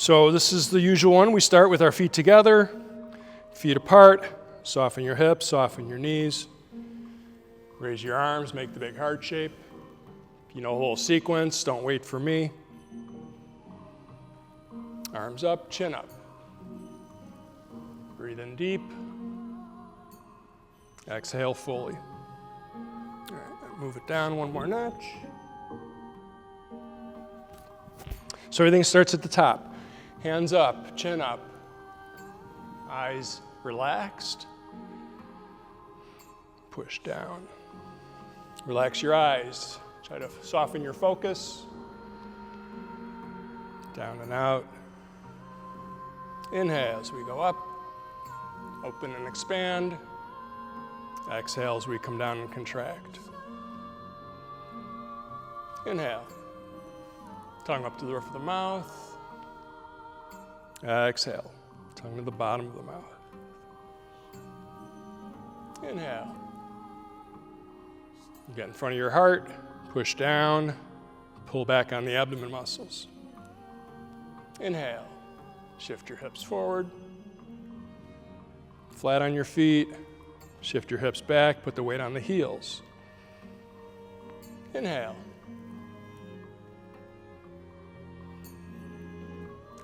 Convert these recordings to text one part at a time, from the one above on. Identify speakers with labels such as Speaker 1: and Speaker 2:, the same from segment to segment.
Speaker 1: So this is the usual one. We start with our feet together, feet apart, soften your hips, soften your knees. Raise your arms, make the big heart shape. If you know the whole sequence, don't wait for me. Arms up, chin up. Breathe in deep. Exhale fully. All right, move it down one more notch. So everything starts at the top. Hands up, chin up. Eyes relaxed. Push down. Relax your eyes. Try to soften your focus. Down and out. Inhale as we go up. Open and expand. Exhale as we come down and contract. Inhale. Tongue up to the roof of the mouth. Exhale. Tongue to the bottom of the mouth. Inhale. Get in front of your heart. Push down. Pull back on the abdomen muscles. Inhale. Shift your hips forward. Flat on your feet. Shift your hips back. Put the weight on the heels. Inhale.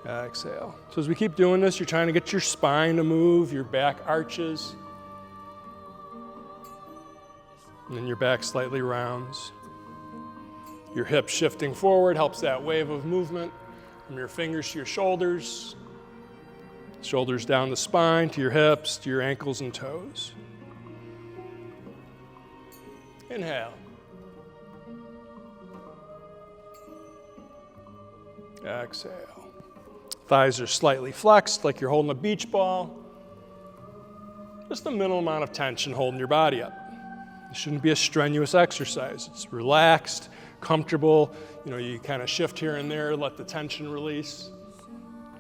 Speaker 1: Exhale. So as we keep doing this, you're trying to get your spine to move, your back arches, and then your back slightly rounds. Your hips shifting forward helps that wave of movement from your fingers to your shoulders, shoulders down the spine, to your hips, to your ankles and toes. Inhale. Exhale. Thighs are slightly flexed, like you're holding a beach ball. Just a minimal amount of tension holding your body up. It shouldn't be a strenuous exercise. It's relaxed, comfortable. You kind of shift here and there, let the tension release.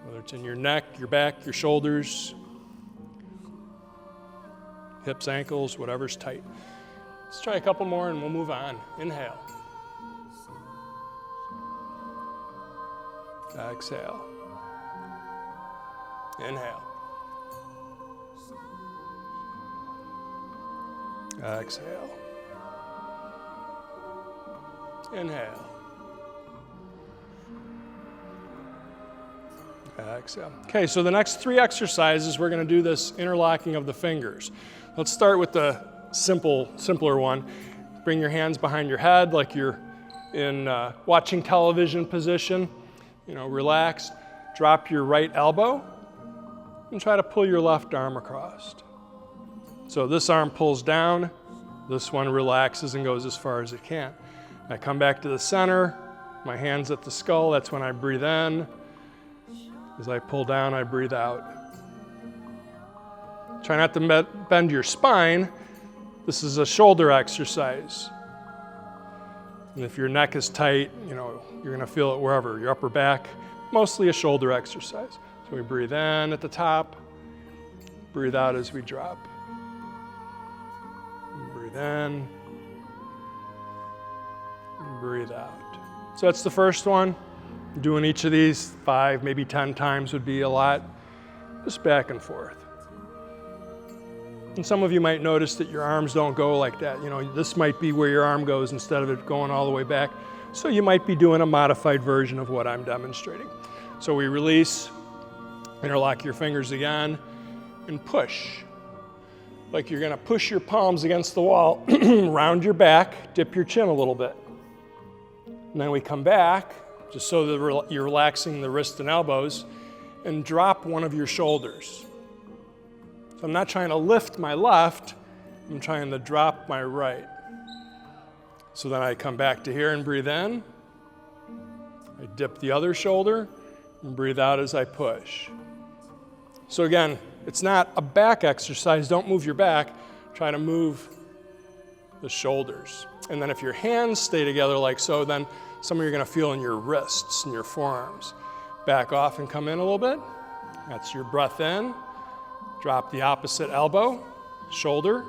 Speaker 1: Whether it's in your neck, your back, your shoulders, hips, ankles, whatever's tight. Let's try a couple more and we'll move on. Inhale. Exhale. Inhale. Exhale. Inhale. Exhale. Okay, so the next 3 exercises, we're going to do this interlocking of the fingers. Let's start with the simpler one. Bring your hands behind your head like you're in watching television position. Relaxed. Drop your right elbow and try to pull your left arm across. So this arm pulls down, this one relaxes and goes as far as it can. I come back to the center, my hands at the skull, that's when I breathe in. As I pull down, I breathe out. Try not to bend your spine. This is a shoulder exercise. And if your neck is tight, you're going to feel it wherever, your upper back, mostly a shoulder exercise. So we breathe in at the top, breathe out as we drop. Breathe in, breathe out. So that's the first one. Doing each of these 5, maybe 10 times would be a lot. Just back and forth. And some of you might notice that your arms don't go like that. This might be where your arm goes instead of it going all the way back. So you might be doing a modified version of what I'm demonstrating. So we release, interlock your fingers again, and push. Like you're going to push your palms against the wall, round your back, dip your chin a little bit. And then we come back, just so that you're relaxing the wrists and elbows, and drop one of your shoulders. So I'm not trying to lift my left, I'm trying to drop my right. So then I come back to here and breathe in. I dip the other shoulder and breathe out as I push. So again, it's not a back exercise. Don't move your back. Try to move the shoulders. And then if your hands stay together like so, then some of you're going to feel in your wrists and your forearms. Back off and come in a little bit. That's your breath in. Drop the opposite elbow, shoulder.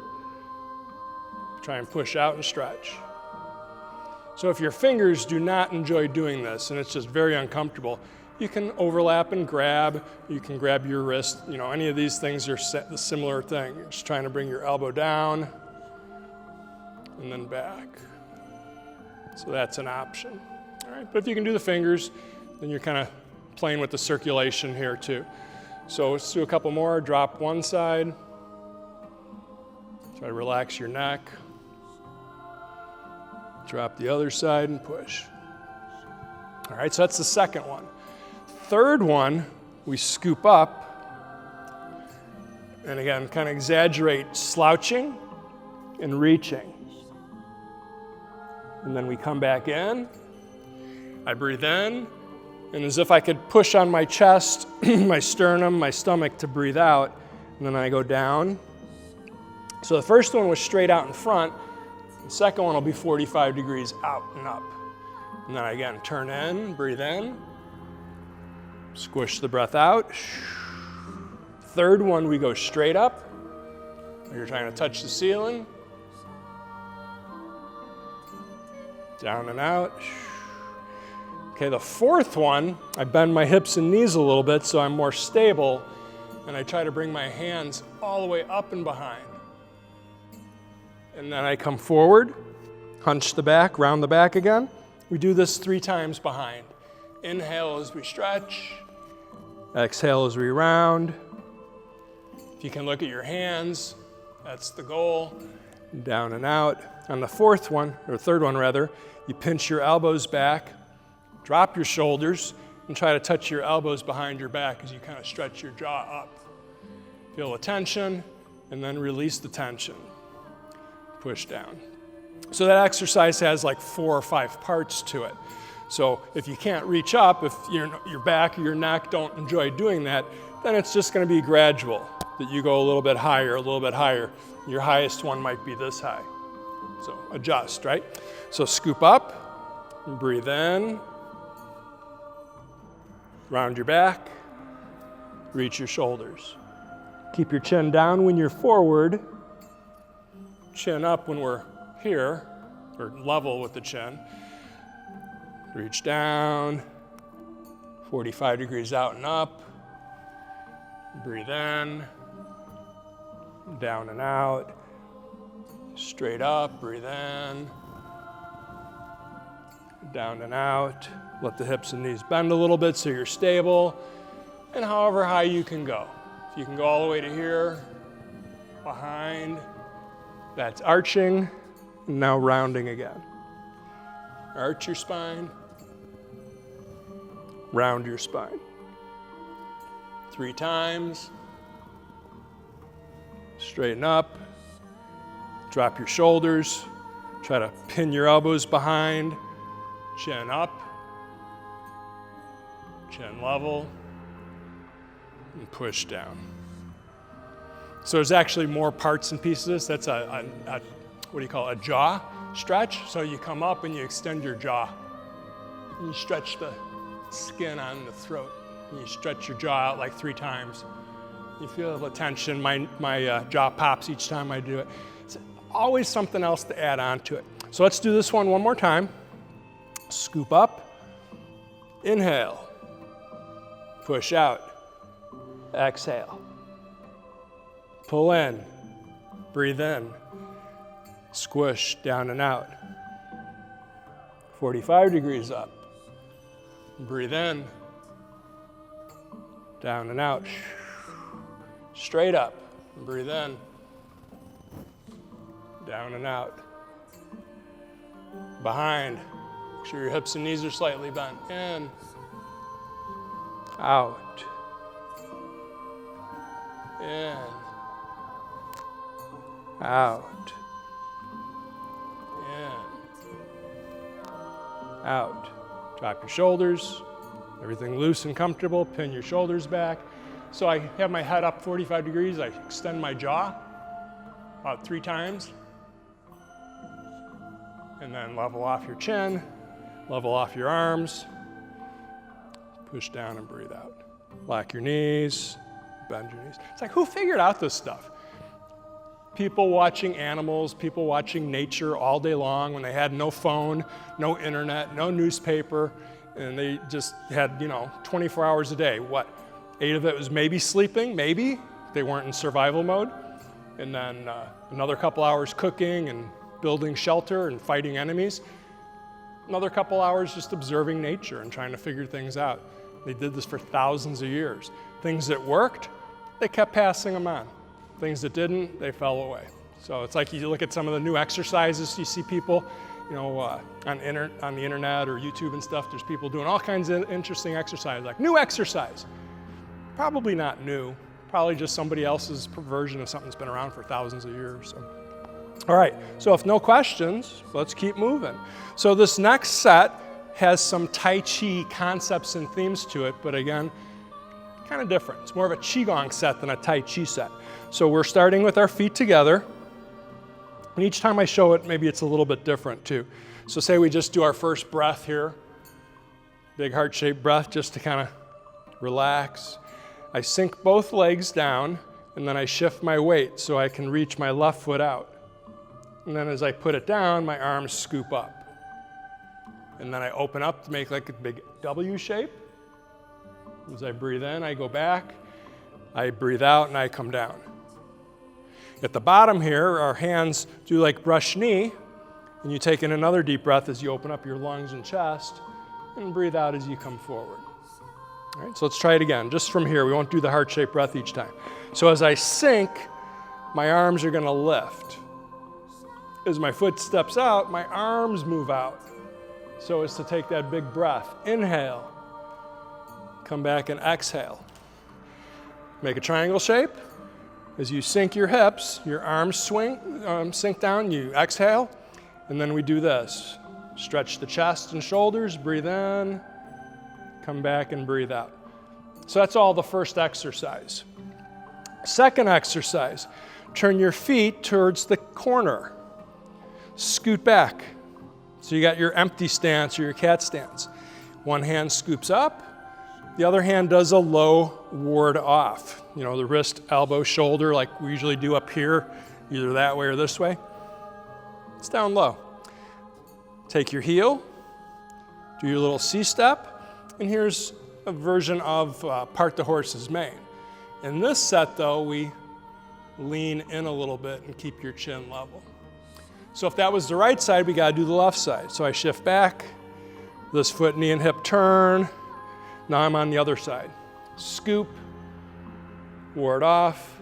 Speaker 1: Try and push out and stretch. So if your fingers do not enjoy doing this and it's just very uncomfortable, You can overlap and grab. You can grab your wrist. Any of these things are the similar thing. You're just trying to bring your elbow down and then back. So that's an option. All right, but if you can do the fingers, then you're kind of playing with the circulation here too. So let's do a couple more. Drop one side. Try to relax your neck. Drop the other side and push. All right, so that's the second one. Third one, we scoop up, and again, kind of exaggerate slouching and reaching. And then we come back in. I breathe in, and as if I could push on my chest, my sternum, my stomach to breathe out, and then I go down. So the first one was straight out in front. The second one will be 45 degrees out and up. And then again, turn in, breathe in, squish the breath out. Third one, we go straight up. You're trying to touch the ceiling. Down and out. Okay, the fourth one, I bend my hips and knees a little bit so I'm more stable, and I try to bring my hands all the way up and behind. And then I come forward, hunch the back, round the back again. We do this 3 times behind. Inhale as we stretch. Exhale as we round. If you can look at your hands, that's the goal. Down and out. On the fourth one, or third one rather, you pinch your elbows back, drop your shoulders, and try to touch your elbows behind your back as you kind of stretch your jaw up. Feel the tension, and then release the tension. Push down. So that exercise has like 4 or 5 parts to it. So if you can't reach up, if your back or your neck don't enjoy doing that, then it's just going to be gradual, that you go a little bit higher, a little bit higher. Your highest one might be this high. So adjust, right? So scoop up, and breathe in, round your back, reach your shoulders. Keep your chin down when you're forward, chin up when we're here, or level with the chin. Reach down, 45 degrees out and up. Breathe in, down and out. Straight up, breathe in, down and out. Let the hips and knees bend a little bit so you're stable, and however high you can go. If you can go all the way to here, behind, that's arching, and now rounding again. Arch your spine, round your spine. 3 times. Straighten up, drop your shoulders, try to pin your elbows behind, chin up, chin level, and push down. So there's actually more parts and pieces. That's a what do you call it, a jaw stretch. So you come up and you extend your jaw. And you stretch the skin on the throat. And you stretch your jaw out like 3 times. You feel the tension. My jaw pops each time I do it. It's always something else to add on to it. So let's do this one more time. Scoop up. Inhale. Push out. Exhale. Pull in. Breathe in. Squish down and out. 45 degrees up. Breathe in. Down and out. Straight up. Breathe in. Down and out. Behind. Make sure your hips and knees are slightly bent. In. Out. In. Out. In. Out. Drop your shoulders. Everything loose and comfortable. Pin your shoulders back. So I have my head up 45 degrees. I extend my jaw about 3 times. And then level off your chin. Level off your arms. Push down and breathe out. Lock your knees. Bend your knees. It's like, who figured out this stuff? People watching animals, people watching nature all day long when they had no phone, no internet, no newspaper, And they just had, 24 hours a day. What, 8 of it was maybe sleeping, maybe. They weren't in survival mode. And then another couple hours cooking and building shelter and fighting enemies. Another couple hours just observing nature and trying to figure things out. They did this for thousands of years. Things that worked, they kept passing them on. Things that didn't, they fell away. So it's like you look at some of the new exercises, you see people, on the internet or YouTube and stuff, there's people doing all kinds of interesting exercises, like new exercise. Probably not new, probably just somebody else's version of something that's been around for thousands of years. So. All right, so if no questions, let's keep moving. So this next set has some Tai Chi concepts and themes to it, but again, kind of different. It's more of a Qigong set than a Tai Chi set. So we're starting with our feet together. And each time I show it, maybe it's a little bit different too. So say we just do our first breath here. Big heart-shaped breath just to kind of relax. I sink both legs down, and then I shift my weight so I can reach my left foot out. And then as I put it down, my arms scoop up. And then I open up to make like a big W shape. As I breathe in, I go back. I breathe out, and I come down. At the bottom here, our hands do like brush knee, and you take in another deep breath as you open up your lungs and chest, and breathe out as you come forward. All right, so let's try it again, just from here. We won't do the heart-shaped breath each time. So as I sink, my arms are gonna lift. As my foot steps out, my arms move out, so as to take that big breath. Inhale, come back and exhale. Make a triangle shape. As you sink your hips, your arms sink down, you exhale, and then we do this. Stretch the chest and shoulders, breathe in, come back and breathe out. So that's all the first exercise. Second exercise, turn your feet towards the corner. Scoot back. So you got your empty stance or your cat stance. One hand scoops up, the other hand does a low ward off. The wrist, elbow, shoulder, like we usually do up here, either that way or this way. It's down low. Take your heel, do your little C-step, and here's a version of part the horse's mane. In this set, though, we lean in a little bit and keep your chin level. So if that was the right side, we gotta do the left side. So I shift back, this foot, knee, and hip turn. Now I'm on the other side. Scoop, ward off,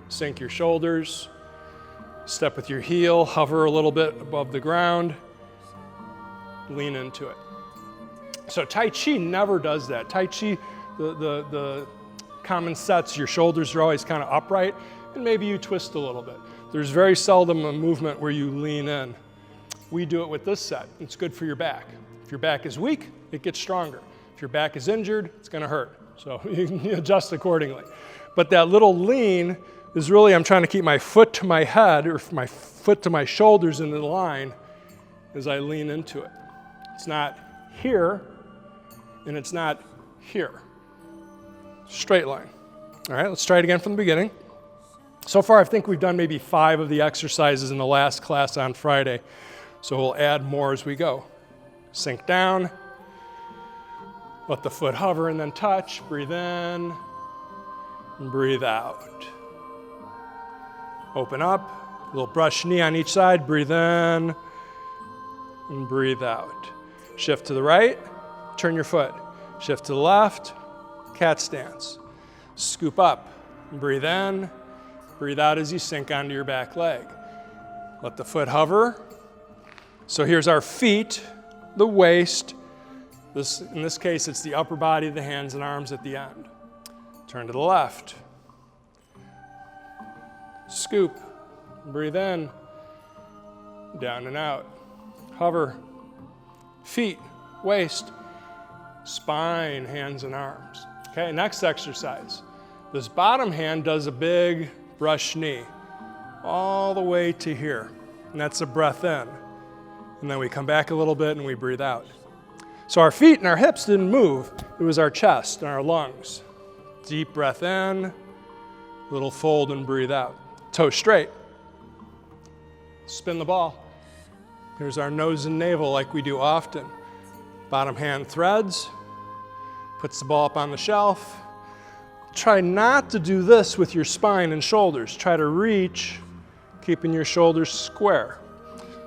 Speaker 1: sink your shoulders, step with your heel, hover a little bit above the ground, lean into it. So Tai Chi never does that. Tai Chi, the common sets, your shoulders are always kind of upright, and maybe you twist a little bit. There's very seldom a movement where you lean in. We do it with this set. It's good for your back. If your back is weak, it gets stronger. If your back is injured, it's gonna hurt. So you adjust accordingly. But that little lean is really, I'm trying to keep my foot to my head or my foot to my shoulders in the line as I lean into it. It's not here, and it's not here. Straight line. All right, let's try it again from the beginning. So far, I think we've done maybe 5 of the exercises in the last class on Friday. So we'll add more as we go. Sink down. Let the foot hover and then touch. Breathe in and breathe out. Open up. A little brush knee on each side. Breathe in and breathe out. Shift to the right. Turn your foot. Shift to the left. Cat stance. Scoop up. Breathe in. Breathe out as you sink onto your back leg. Let the foot hover. So here's our feet, the waist. In this case, it's the upper body, the hands and arms at the end. Turn to the left. Scoop. Breathe in. Down and out. Hover. Feet, waist, spine, hands and arms. Okay, next exercise. This bottom hand does a big brush knee all the way to here. And that's a breath in. And then we come back a little bit and we breathe out. So our feet and our hips didn't move. It was our chest and our lungs. Deep breath in, little fold and breathe out. Toe straight. Spin the ball. Here's our nose and navel like we do often. Bottom hand threads, puts the ball up on the shelf. Try not to do this with your spine and shoulders. Try to reach, keeping your shoulders square.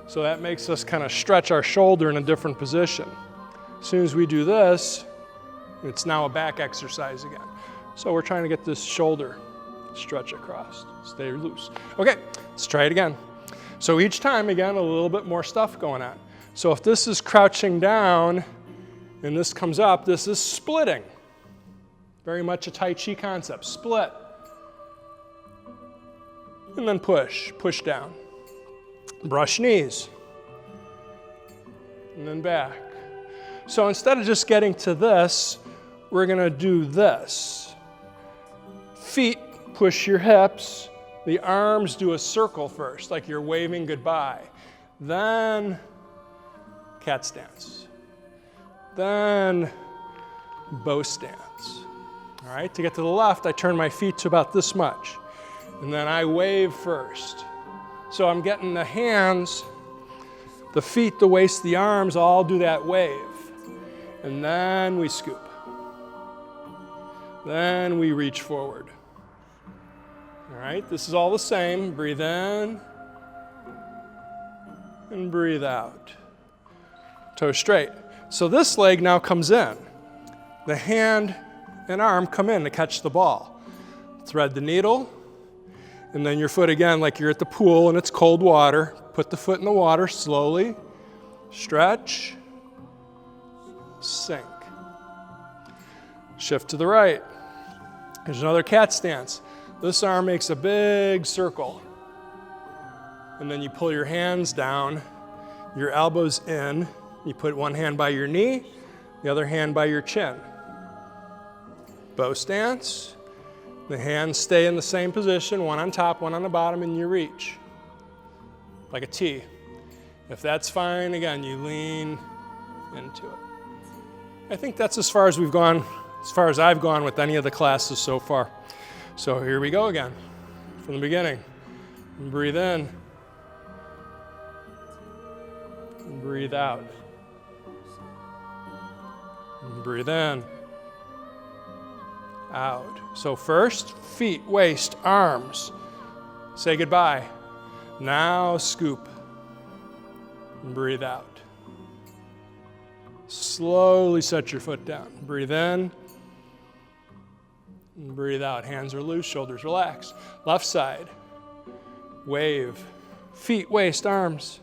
Speaker 1: So that makes us kind of stretch our shoulder in a different position. As soon as we do this, it's now a back exercise again. So we're trying to get this shoulder stretch across. Stay loose. Okay, let's try it again. So each time, again, a little bit more stuff going on. So if this is crouching down and this comes up, this is splitting. Very much a Tai Chi concept. Split. And then push down. Brush knees. And then back. So instead of just getting to this, we're going to do this. Feet push your hips. The arms do a circle first, like you're waving goodbye. Then cat stance. Then bow stance. All right, to get to the left, I turn my feet to about this much. And then I wave first. So I'm getting the hands, the feet, the waist, the arms all do that wave. And then we scoop. Then we reach forward. All right, this is all the same. Breathe in and breathe out. Toe straight. So this leg now comes in. The hand and arm come in to catch the ball. Thread the needle, and then your foot again, like you're at the pool and it's cold water. Put the foot in the water slowly. Stretch. Sink. Shift to the right. There's another cat stance. This arm makes a big circle. And then you pull your hands down, your elbows in. You put one hand by your knee, the other hand by your chin. Bow stance. The hands stay in the same position, one on top, one on the bottom, and you reach. Like a T. If that's fine, again, you lean into it. I think that's as far as we've gone, as far as I've gone with any of the classes so far. So here we go again, from the beginning. Breathe in. Breathe out. Breathe in. Out. So first, feet, waist, arms. Say goodbye. Now scoop. Breathe out. Slowly set your foot down. Breathe in. And breathe out. Hands are loose, shoulders relaxed. Left side. Wave. Feet, waist, arms.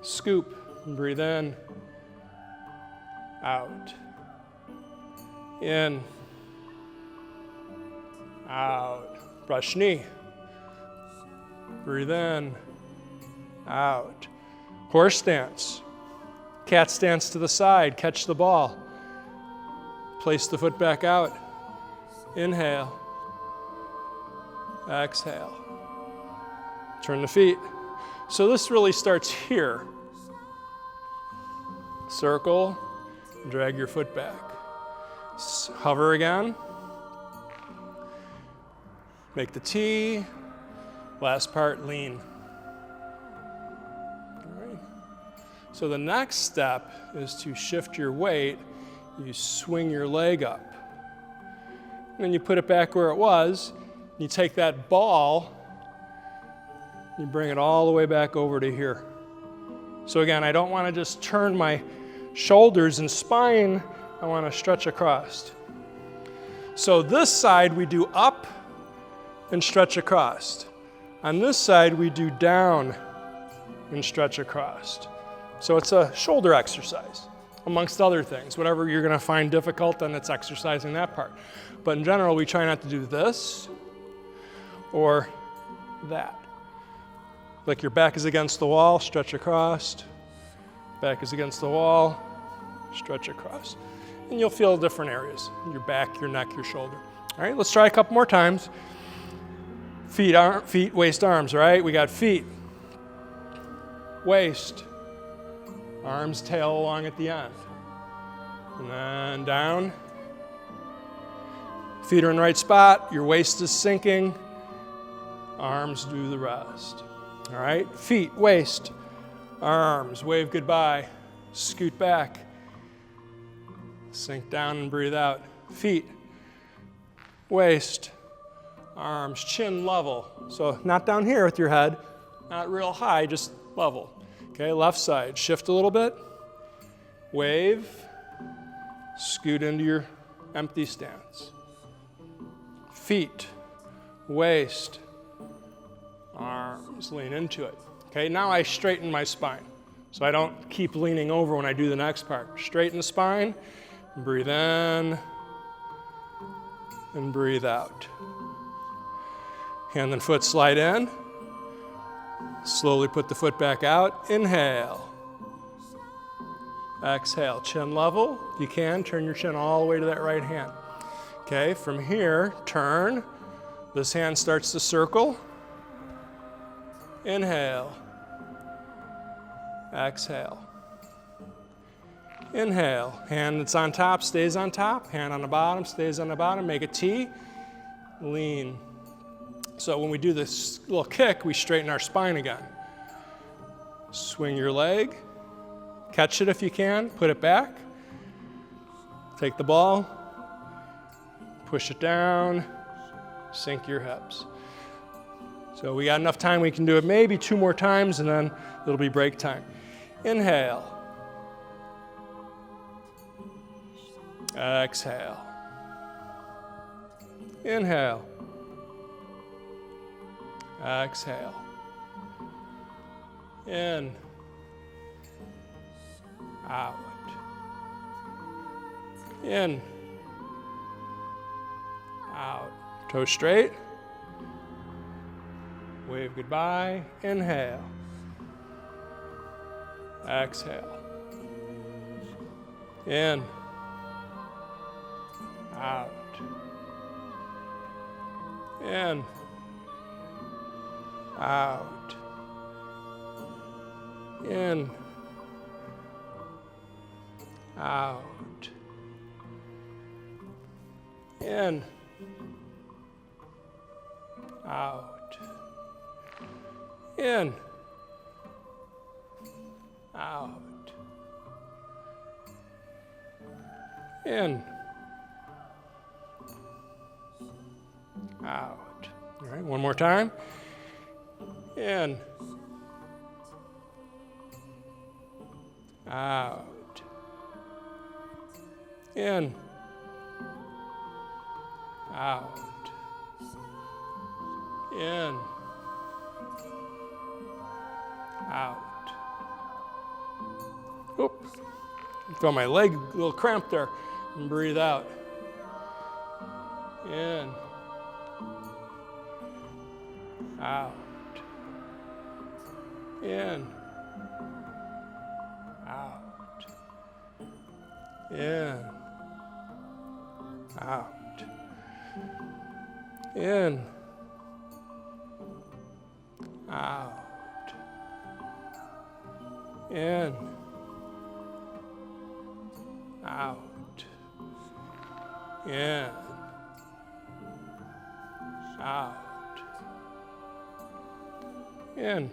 Speaker 1: Scoop. And breathe in. Out. In. Out. Brush knee. Breathe in. Out. Horse stance. Cat stance to the side. Catch the ball. Place the foot back out. Inhale. Exhale. Turn the feet. So this really starts here. Circle. Drag your foot back. Hover again. Make the T. Last part, lean. All right. So the next step is to shift your weight. You swing your leg up. And then you put it back where it was. You take that ball, you bring it all the way back over to here. So again, I don't want to just turn my shoulders and spine. I want to stretch across. So this side we do up and stretch across. On this side we do down and stretch across. So it's a shoulder exercise, amongst other things. Whatever you're going to find difficult, then it's exercising that part. But in general, we try not to do this or that. Like your back is against the wall, stretch across. Back is against the wall, stretch across. And you'll feel different areas, your back, your neck, your shoulder. All right, let's try a couple more times. Feet, waist, arms, right? We got feet, waist, arms, tail along at the end. And then down. Feet are in the right spot, your waist is sinking, arms do the rest. All right, feet, waist, arms, wave goodbye, scoot back, Sink down and breathe out. Feet, waist, arms, chin level. So not down here with your head, not real high, just level. Okay, left side, shift a little bit. Wave, scoot into your empty stance. Feet, waist, arms, lean into it. Okay, now I straighten my spine. So I don't keep leaning over when I do the next part. Straighten the spine, breathe in, and breathe out. Hand and foot slide in. Slowly put the foot back out. Inhale. Exhale, chin level. If you can, turn your chin all the way to that right hand. Okay, from here, turn. This hand starts to circle. Inhale. Exhale. Inhale. Hand that's on top stays on top. Hand on the bottom stays on the bottom. Make a T. Lean. So when we do this little kick, we straighten our spine again. Swing your leg. Catch it if you can. Put it back. Take the ball. Push it down. Sink your hips. So we got enough time, we can do it maybe 2 more times, and then it'll be break time. Inhale. Exhale. Inhale. Exhale. In. Out. In. Out. Toes straight. Wave goodbye. Inhale. Exhale. In. Out. In. Out. In. Out. In. Out. In. Out. In. Out. All right, one more time. In. Out. In. Out. In. Out. Oop. Feel my leg a little cramped there. And breathe out. In. Out. In. Out. In. Out. In. Out. In. Out. In. Out. In.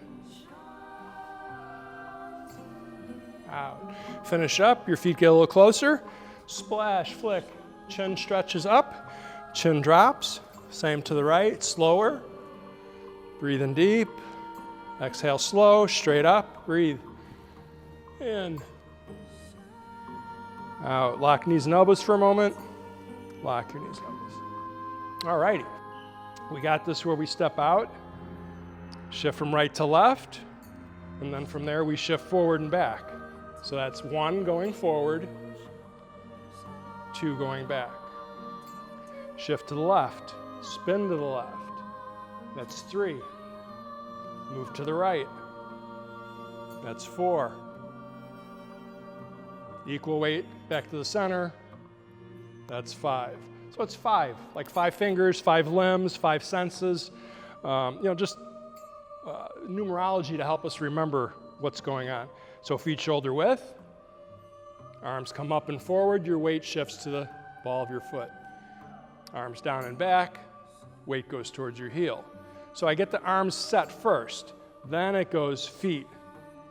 Speaker 1: Out. Finish up. Your feet get a little closer. Splash, flick. Chin stretches up. Chin drops. Same to the right. Slower. Breathe in deep. Exhale slow. Straight up. Breathe. In. Out. Lock knees and elbows for a moment. Lock your knees and elbows. All righty. We got this where we step out. Shift from right to left. And then from there we shift forward and back. So that's 1 going forward, 2 going back. Shift to the left, spin to the left. That's 3. Move to the right. That's 4. Equal weight back to the center. That's 5. So it's 5, like 5 fingers, 5 limbs, 5 senses. Just numerology to help us remember what's going on. So feet shoulder width, arms come up and forward, your weight shifts to the ball of your foot. Arms down and back, weight goes towards your heel. So I get the arms set first, then it goes feet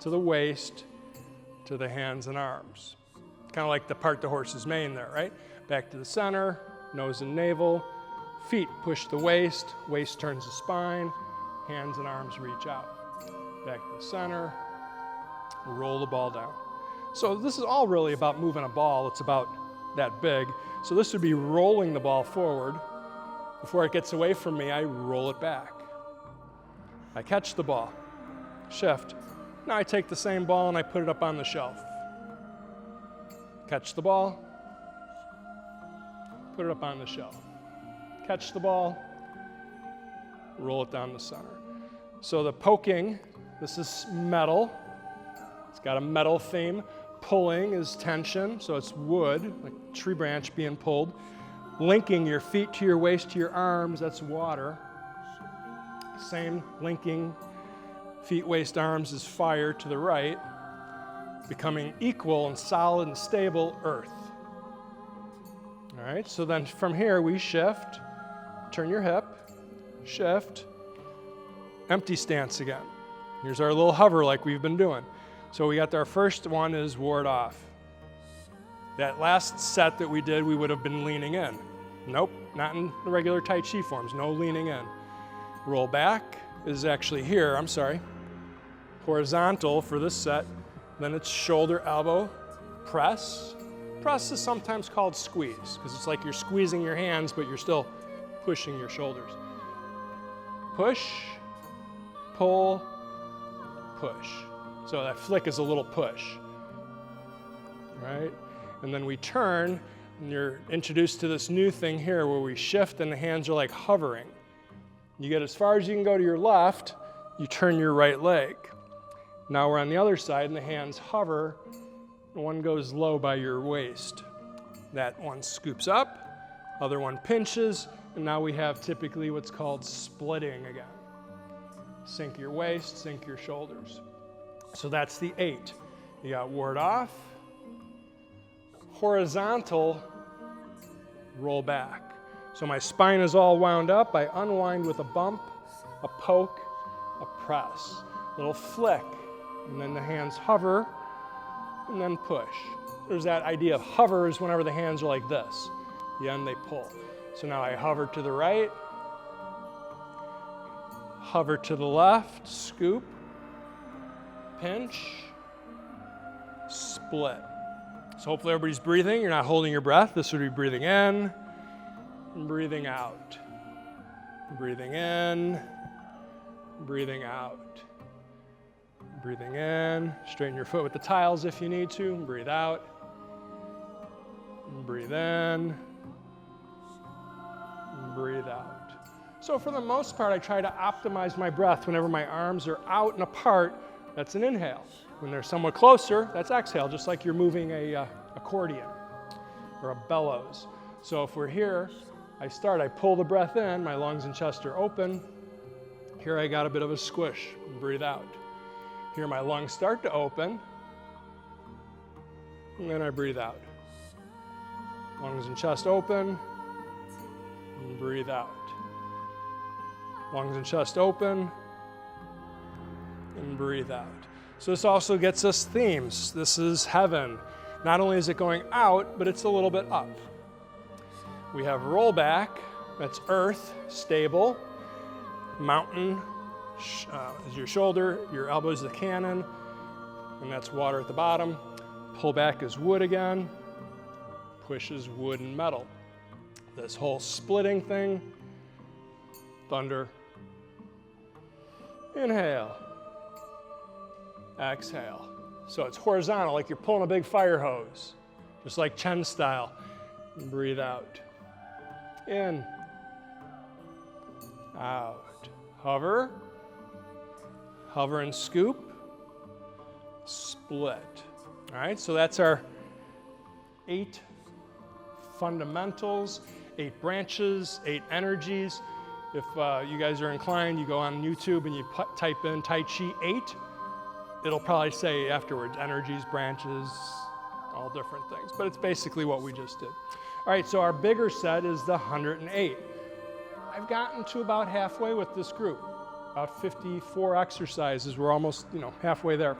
Speaker 1: to the waist, to the hands and arms. kind of like the part the horse's mane there, right? Back to the center, nose and navel, feet push the waist turns the spine, hands and arms reach out. Back to the center, roll the ball down. So this is all really about moving a ball. It's about that big. So this would be rolling the ball forward. Before it gets away from me, I roll it back. I catch the ball, shift. Now I take the same ball and I put it up on the shelf. Catch the ball, put it up on the shelf. Catch the ball, roll it down the center. So the poking, this is metal. It's got a metal theme. Pulling is tension, so it's wood, like a tree branch being pulled. Linking your feet to your waist to your arms, that's water. Same linking feet, waist, arms is fire to the right. Becoming equal and solid and stable, earth. All right, so then from here we shift, turn your hip, shift, empty stance again. Here's our little hover like we've been doing. So we got our first one is ward off. That last set that we did, we would have been leaning in. Nope, not in the regular Tai Chi forms, no leaning in. Roll back is actually here, I'm sorry. Horizontal for this set, then it's shoulder, elbow, press. Press is sometimes called squeeze, because it's like you're squeezing your hands, but you're still pushing your shoulders. Push, pull, push. So that flick is a little push, right? And then we turn, and you're introduced to this new thing here where we shift and the hands are like hovering. You get as far as you can go to your left, you turn your right leg. Now we're on the other side and the hands hover, and one goes low by your waist. That one scoops up, other one pinches, and now we have typically what's called splitting again. Sink your waist, sink your shoulders. So that's the 8. You got ward off, horizontal, roll back. So my spine is all wound up. I unwind with a bump, a poke, a press. Little flick, and then the hands hover, and then push. There's that idea of hover is whenever the hands are like this. The end they pull. So now I hover to the right, hover to the left, scoop, pinch, split. So hopefully everybody's breathing. You're not holding your breath. This would be breathing in and breathing out. Breathing in, breathing out. Breathing in, straighten your foot with the tiles if you need to. Breathe out. Breathe in. Breathe out. So for the most part, I try to optimize my breath whenever my arms are out and apart. That's an inhale. When they're somewhat closer, that's exhale, just like you're moving a accordion or a bellows. So if we're here, I pull the breath in, my lungs and chest are open. Here I got a bit of a squish, breathe out. Here my lungs start to open, and then I breathe out. Lungs and chest open, and breathe out. Lungs and chest open, and breathe out. So this also gets us themes. This is heaven. Not only is it going out, but it's a little bit up. We have roll back, that's earth, stable. Mountain is your shoulder, your elbow is the cannon, and that's water at the bottom. Pull back is wood again. Push is wood and metal. This whole splitting thing, thunder. Inhale. Exhale. So it's horizontal, like you're pulling a big fire hose, just like Chen style. And breathe out. In. Out. Hover. Hover and scoop. Split. All right, so that's our 8 fundamentals, 8 branches, 8 energies. If you guys are inclined, you go on YouTube and you type in Tai Chi 8. It'll probably say afterwards, energies, branches, all different things. But it's basically what we just did. All right, so our bigger set is the 108. I've gotten to about halfway with this group. About 54 exercises. We're almost, halfway there.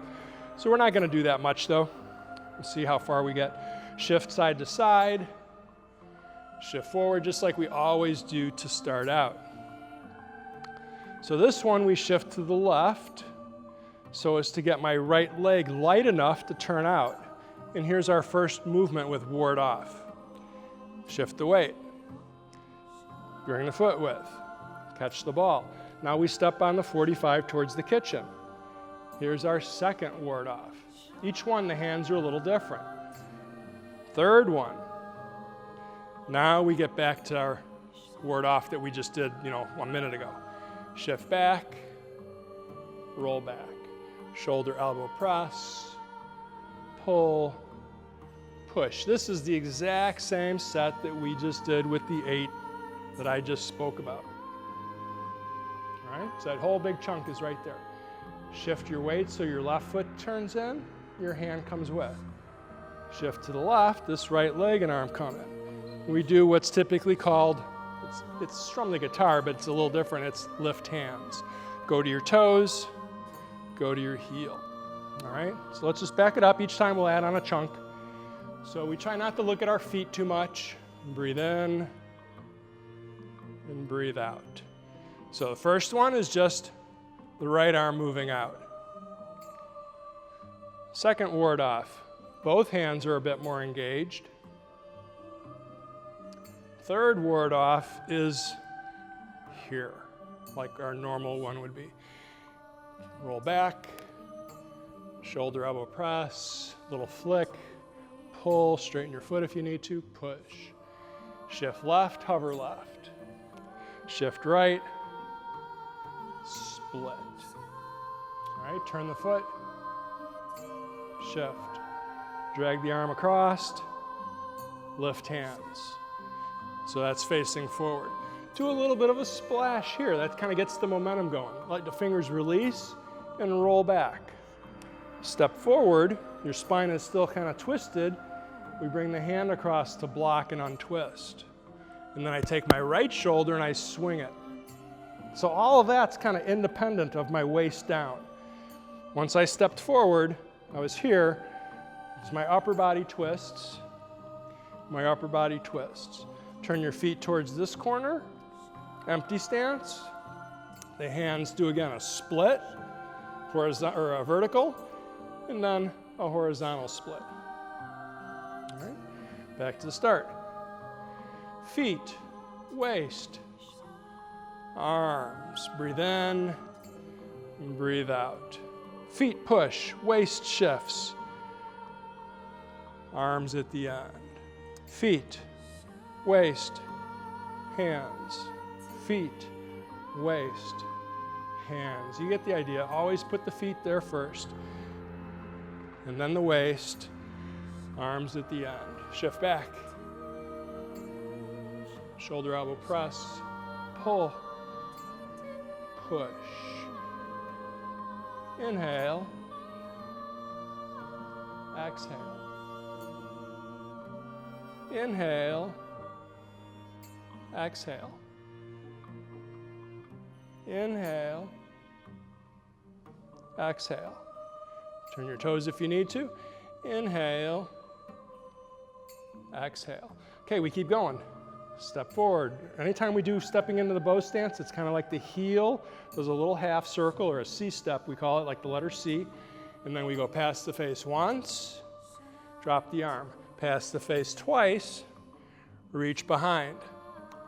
Speaker 1: So we're not going to do that much, though. We'll see how far we get. Shift side to side. Shift forward, just like we always do to start out. So this one we shift to the left so as to get my right leg light enough to turn out. And here's our first movement with ward off. Shift the weight. Bring the foot width. Catch the ball. Now we step on the 45 towards the kitchen. Here's our second ward off. Each one, the hands are a little different. Third one. Now we get back to our ward off that we just did, 1 minute ago. Shift back, roll back. Shoulder, elbow press, pull, push. This is the exact same set that we just did with the 8 that I just spoke about. All right, so that whole big chunk is right there. Shift your weight so your left foot turns in, your hand comes with. Shift to the left, this right leg and arm come in. We do what's typically called, it's strum the guitar, but it's a little different. It's lift hands. Go to your toes, go to your heel. All right, so let's just back it up. Each time we'll add on a chunk. So we try not to look at our feet too much. Breathe in and breathe out. So the first one is just the right arm moving out. Second ward off. Both hands are a bit more engaged. Third ward off is here, like our normal one would be. Roll back, shoulder elbow press, little flick, pull, straighten your foot if you need to, push. Shift left, hover left. Shift right, split. All right, turn the foot, shift. Drag the arm across, lift hands. So that's facing forward. Do a little bit of a splash here. That kind of gets the momentum going. Let the fingers release and roll back. Step forward, your spine is still kind of twisted. We bring the hand across to block and untwist. And then I take my right shoulder and I swing it. So all of that's kind of independent of my waist down. Once I stepped forward, I was here. It's my upper body twists. My upper body twists. Turn your feet towards this corner, empty stance. The hands do again a split, horizontal or a vertical, and then a horizontal split. All right, back to the start. Feet, waist, arms. Breathe in and breathe out. Feet push, waist shifts. Arms at the end. Feet, waist, hands, feet, waist, hands. You get the idea. Always put the feet there first. And then the waist, arms at the end. Shift back. Shoulder elbow press, pull, push. Inhale, exhale. Inhale, exhale. Inhale, exhale. Turn your toes if you need to. Inhale, exhale. Okay, we keep going. Step forward. Anytime we do stepping into the bow stance, it's kind of like the heel does a little half circle or a C step, we call it, like the letter C. And then we go past the face once, drop the arm. Pass the face twice, reach behind.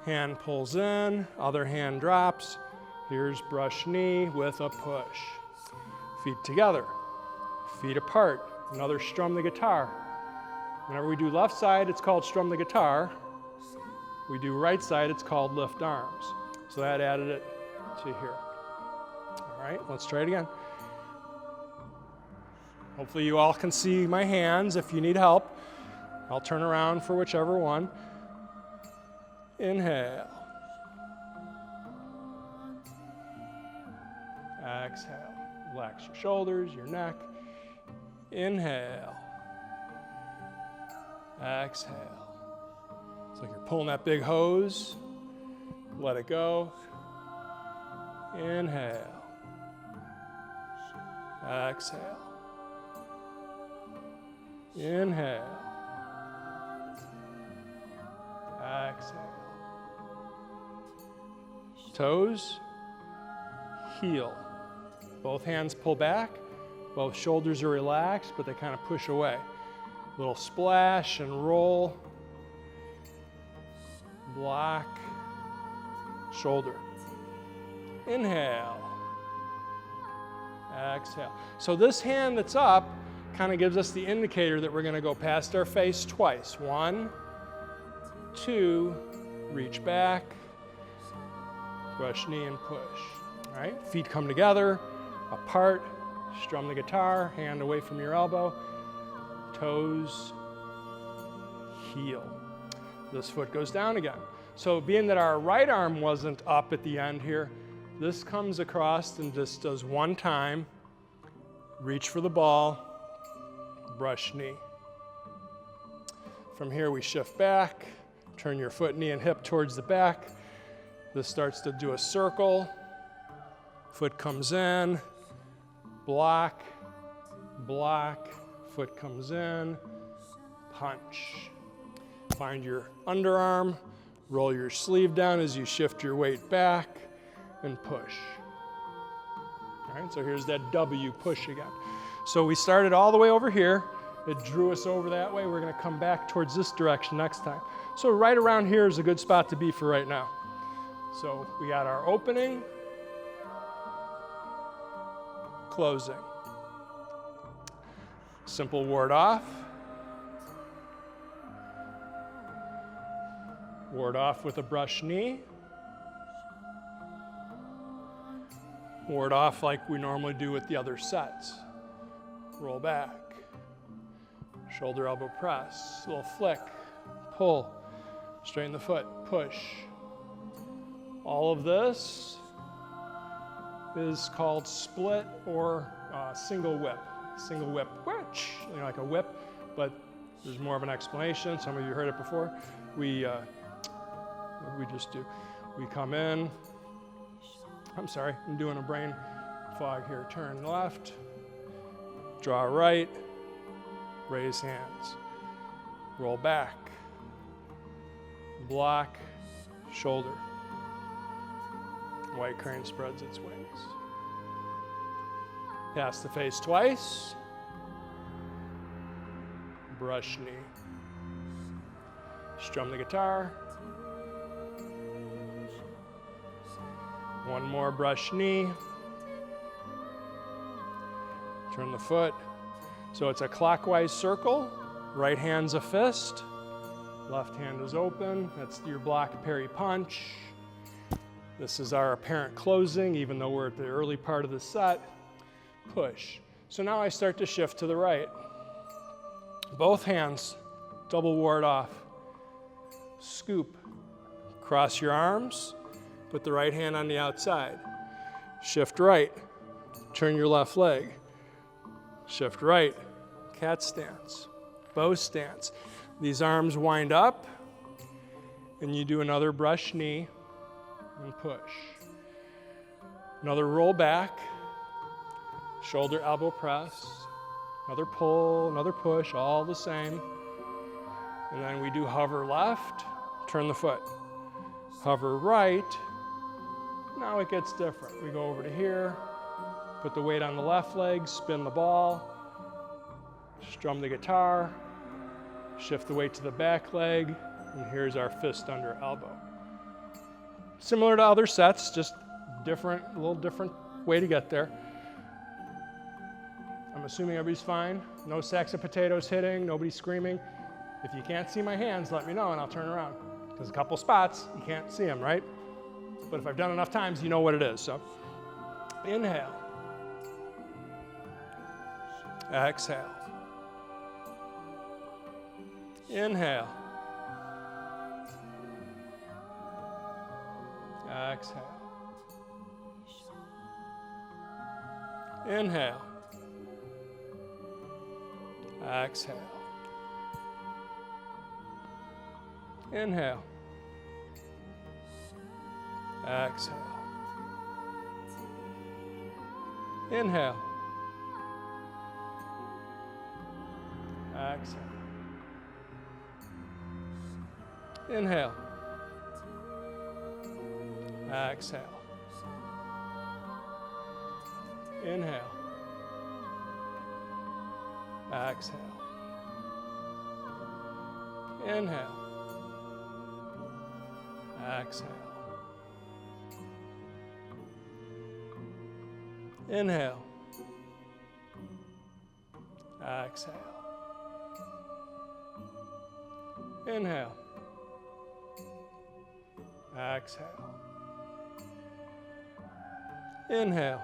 Speaker 1: Hand pulls in, other hand drops. Here's brush knee with a push. Feet together, feet apart. Another strum the guitar. Whenever we do left side, it's called strum the guitar. We do right side, it's called lift arms. So that added it to here. All right, let's try it again. Hopefully you all can see my hands. If you need help, I'll turn around for whichever one. Inhale. Exhale. Relax your shoulders, your neck. Inhale. Exhale. It's like you're pulling that big hose. Let it go. Inhale. Exhale. Inhale. toes, heel. Both hands pull back, both shoulders are relaxed, but they kind of push away. Little splash and roll, block, shoulder. Inhale, exhale. So this hand that's up kind of gives us the indicator that we're going to go past our face twice. 1, 2, reach back, brush knee and push. All right, feet come together, apart, strum the guitar, hand away from your elbow, toes, heel. This foot goes down again. So being that our right arm wasn't up at the end here, this comes across and just does one time, reach for the ball, brush knee. From here we shift back, turn your foot, knee, and hip towards the back. This starts to do a circle. Foot comes in, block, block, foot comes in, punch. Find your underarm, roll your sleeve down as you shift your weight back, and push. All right, so here's that W push again. So we started all the way over here. It drew us over that way. We're going to come back towards this direction next time. So right around here is a good spot to be for right now. So we got our opening, closing. Simple ward off. Ward off with a brush knee. Ward off like we normally do with the other sets. Roll back. Shoulder elbow press. Little flick. Pull. Straighten the foot. Push. All of this is called split or single whip. Single whip, which, like a whip, but there's more of an explanation. Some of you heard it before. What do we just do? We come in. I'm sorry, I'm doing a brain fog here. Turn left, draw right, raise hands. Roll back, block, shoulder. White crane spreads its wings. Pass the face twice. Brush knee. Strum the guitar. One more brush knee. Turn the foot. So it's a clockwise circle. Right hand's a fist. Left hand is open. That's your block parry punch. This is our apparent closing, even though we're at the early part of the set. Push. So now I start to shift to the right. Both hands, double ward off. Scoop. Cross your arms. Put the right hand on the outside. Shift right. Turn your left leg. Shift right. Cat stance. Bow stance. These arms wind up, and you do another brush knee and push. Another roll back. Shoulder elbow press. Another pull, another push, all the same. And then we do hover left, turn the foot. Hover right. Now it gets different. We go over to here, put the weight on the left leg, spin the ball, strum the guitar, shift the weight to the back leg, and here's our fist under elbow. Similar to other sets, just different, a little different way to get there. I'm assuming everybody's fine. No sacks of potatoes hitting, nobody screaming. If you can't see my hands, let me know and I'll turn around. There's a couple spots, you can't see them, right? But if I've done enough times, you know what it is. So inhale. Exhale. Inhale. Exhale. Inhale. Exhale. Inhale. Exhale. Inhale. Exhale. Inhale. exhale. Inhale. Exhale. Inhale. Exhale. Inhale. Exhale. Inhale. Exhale. Inhale.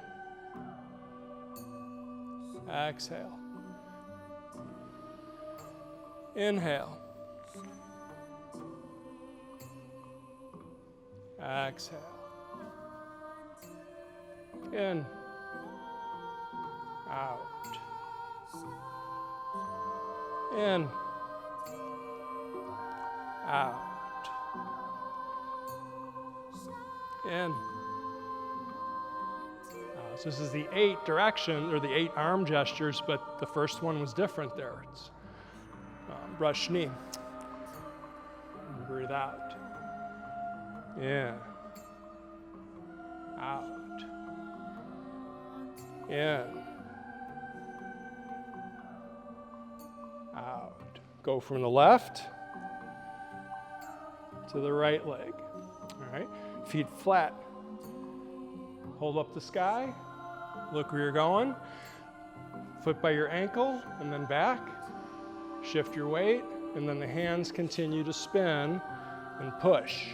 Speaker 1: Exhale. Inhale. Exhale. In. Out. In. Out. In. So this is the 8 direction, or the 8 arm gestures, but the first one was different there. It's brush knee. Breathe out. In. Out. In. Out. Go from the left to the right leg. All right. Feet flat. Hold up the sky. Look where you're going. Foot by your ankle and then back. Shift your weight, and then the hands continue to spin and push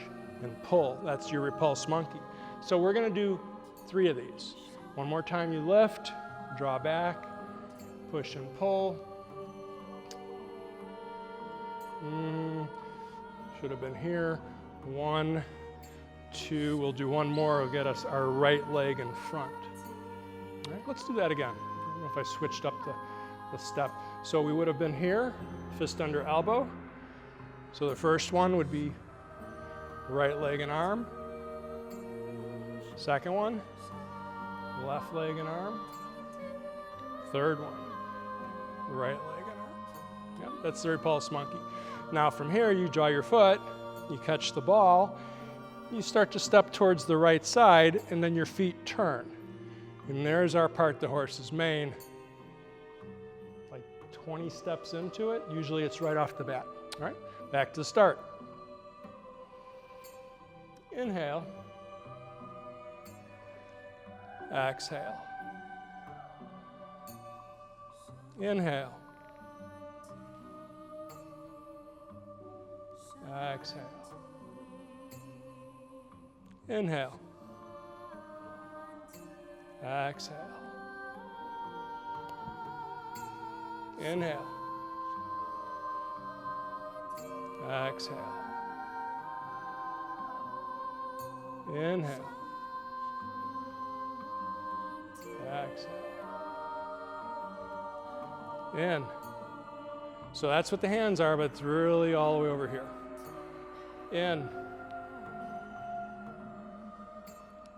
Speaker 1: and pull. That's your repulse monkey. So we're going to do 3 of these. One more time, you lift, draw back, push and pull. Should have been here. 1, 2. We'll do one more. It'll get us our right leg in front. All right, let's do that again. I don't know if I switched up the step. So we would have been here, fist under elbow. So the first one would be right leg and arm. Second one, left leg and arm. Third one, right leg and arm. Yep, that's the repulse monkey. Now from here, you draw your foot, you catch the ball, you start to step towards the right side, and then your feet turn. And there's our part, the horse's mane. 20 steps into it. Usually it's right off the bat. All right, back to the start. Inhale. Exhale. Inhale. Exhale. Inhale. Exhale. Inhale. Exhale. Inhale. Exhale. In. So that's what the hands are, but it's really all the way over here. In.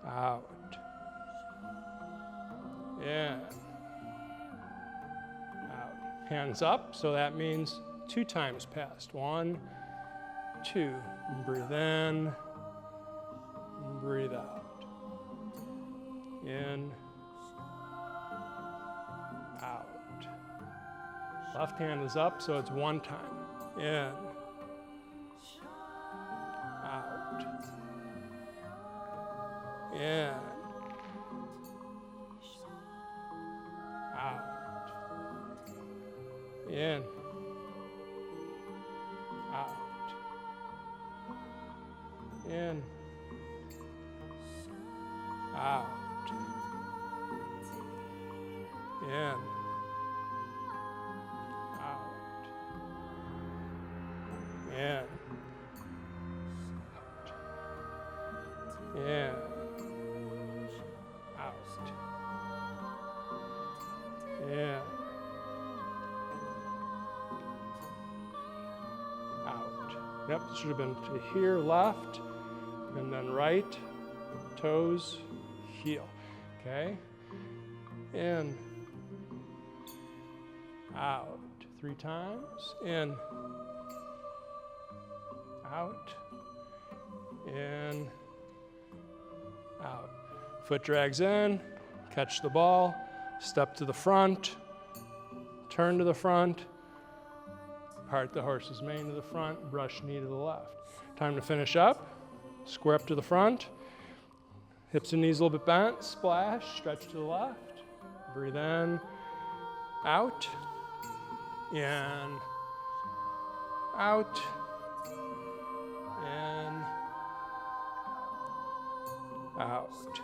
Speaker 1: Out. In. Hands up, so that means 2 times passed. 1, 2. Breathe in, breathe out. In, out. Left hand is up, so it's 1 time. In, out. In, out. In, out, in, out, in, out, in, in, out, in. Yep, it should have been to here, left, and then right, toes, heel. Okay? In, out. 3 times. In, out, in, Foot drags in, catch the ball, step to the front, turn to the front, part the horse's mane to the front, brush knee to the left. Time to finish up. Square up to the front. Hips and knees a little bit bent. Splash, stretch to the left. Breathe in, out, in, out, in, out.